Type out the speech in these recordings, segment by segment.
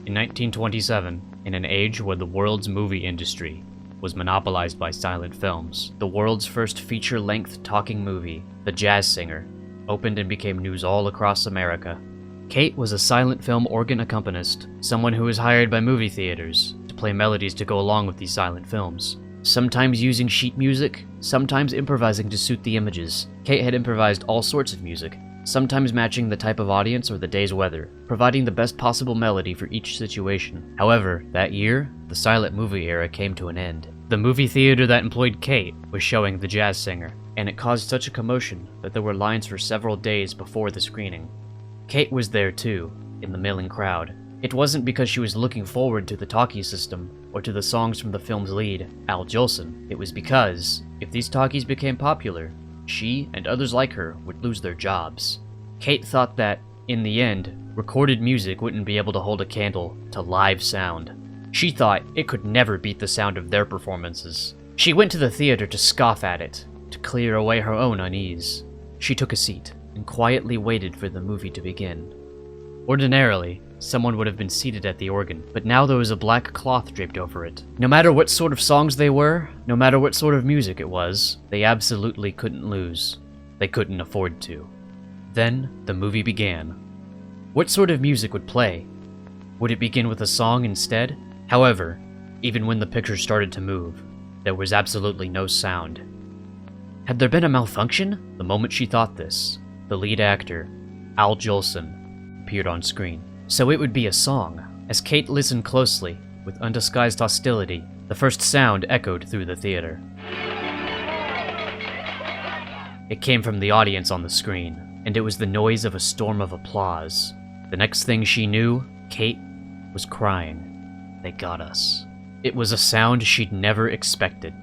In 1927, in an age where the world's movie industry was monopolized by silent films, the world's first feature-length talking movie, The Jazz Singer, opened and became news all across America. Kate was a silent film organ accompanist, someone who was hired by movie theaters to play melodies to go along with these silent films. Sometimes using sheet music, sometimes improvising to suit the images. Kate had improvised all sorts of music, sometimes matching the type of audience or the day's weather, providing the best possible melody for each situation. However, that year, the silent movie era came to an end. The movie theater that employed Kate was showing The Jazz Singer, and it caused such a commotion that there were lines for several days before the screening. Kate was there too, in the milling crowd. It wasn't because she was looking forward to the talkie system, or to the songs from the film's lead, Al Jolson. It was because, if these talkies became popular, she and others like her would lose their jobs. Kate thought that, in the end, recorded music wouldn't be able to hold a candle to live sound. She thought it could never beat the sound of their performances. She went to the theater to scoff at it, to clear away her own unease. She took a seat and quietly waited for the movie to begin. Ordinarily, someone would have been seated at the organ, but now there was a black cloth draped over it. No matter what sort of songs they were, no matter what sort of music it was, they absolutely couldn't lose. They couldn't afford to. Then, the movie began. What sort of music would play? Would it begin with a song instead? However, even when the picture started to move, there was absolutely no sound. Had there been a malfunction? The moment she thought this, the lead actor, Al Jolson, appeared on screen. So it would be a song. As Kate listened closely, with undisguised hostility, the first sound echoed through the theater. It came from the audience on the screen, and it was the noise of a storm of applause. The next thing she knew, Kate was crying. They got us. It was a sound she'd never expected.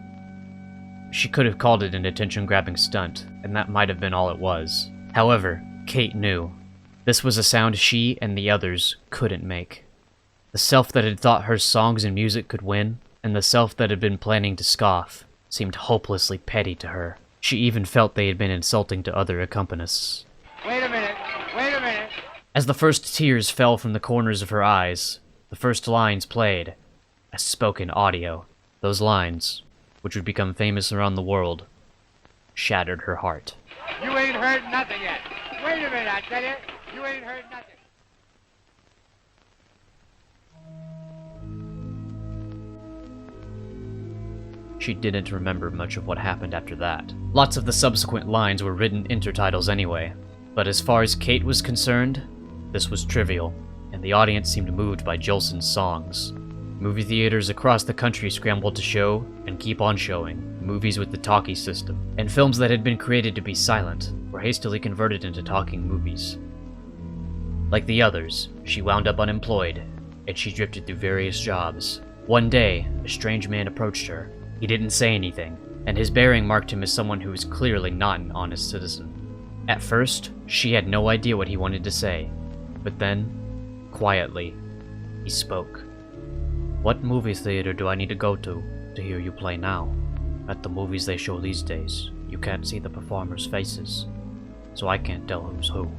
She could have called it an attention-grabbing stunt, and that might have been all it was. However, Kate knew. This was a sound she and the others couldn't make. The self that had thought her songs and music could win, and the self that had been planning to scoff, seemed hopelessly petty to her. She even felt they had been insulting to other accompanists. Wait a minute! Wait a minute! As the first tears fell from the corners of her eyes, the first lines played, as spoken audio. Those lines, which would become famous around the world, shattered her heart. You ain't heard nothing yet! Wait a minute, I tell you! You ain't heard nothing! She didn't remember much of what happened after that. Lots of the subsequent lines were written intertitles anyway, but as far as Kate was concerned, this was trivial, and the audience seemed moved by Jolson's songs. Movie theaters across the country scrambled to show, and keep on showing, movies with the talkie system, and films that had been created to be silent were hastily converted into talking movies. Like the others, she wound up unemployed, and she drifted through various jobs. One day, a strange man approached her. He didn't say anything, and his bearing marked him as someone who was clearly not an honest citizen. At first, she had no idea what he wanted to say, but then, quietly, he spoke. "What movie theater do I need to go to hear you play now? At the movies they show these days, you can't see the performers' faces, so I can't tell who's who."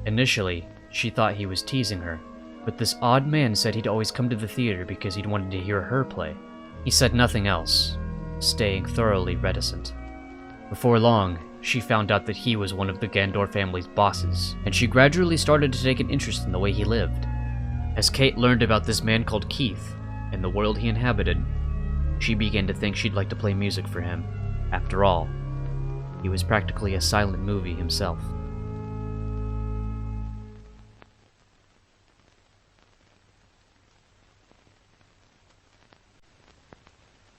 Initially, she thought he was teasing her, but this odd man said he'd always come to the theater because he'd wanted to hear her play. He said nothing else, staying thoroughly reticent. Before long, she found out that he was one of the Gandor family's bosses, and she gradually started to take an interest in the way he lived. As Kate learned about this man called Keith, and the world he inhabited, she began to think she'd like to play music for him. After all, he was practically a silent movie himself.